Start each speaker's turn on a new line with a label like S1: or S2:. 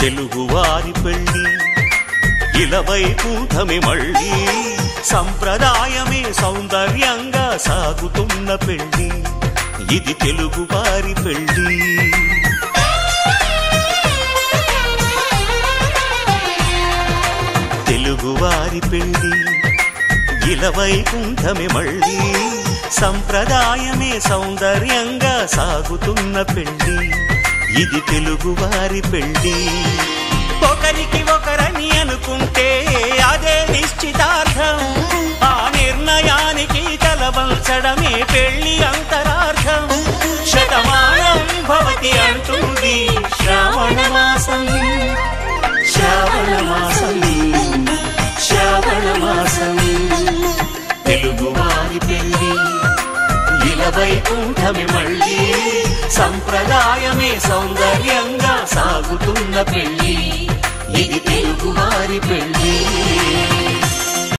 S1: తెలుగువారి పెళ్లి ఇలవైకుంఠమే మళ్ళీ సంప్రదాయమే సౌందర్యంగా సాగుతున్న పెళ్లి ఇది తెలుగువారి పెళ్లి తెలుగువారి పెళ్లి ఇలవైకుంఠమే మళ్ళీ సంప్రదాయమే సౌందర్యంగా సాగుతున్న పెళ్లి ఇది తెలుగువారి పెళ్లి ఒకరికి ఒకరని అనుకుంటే అదే నిశ్చితార్థం ఆ నిర్ణయానికి తలవంచడమే పెళ్లి అంతరార్థం శతమానం భవతి అంటుంది శ్రావణ మాసం శ్రావణ మాసం శ్రావణ మాసం తెలుగువారి పెళ్లి ఇలవైకుంఠమే మళ్ళీ సంప్రదాయమే సౌందర్యంగా సాగుతున్న పెళ్లి ఇది తెలుగువారి పెళ్లి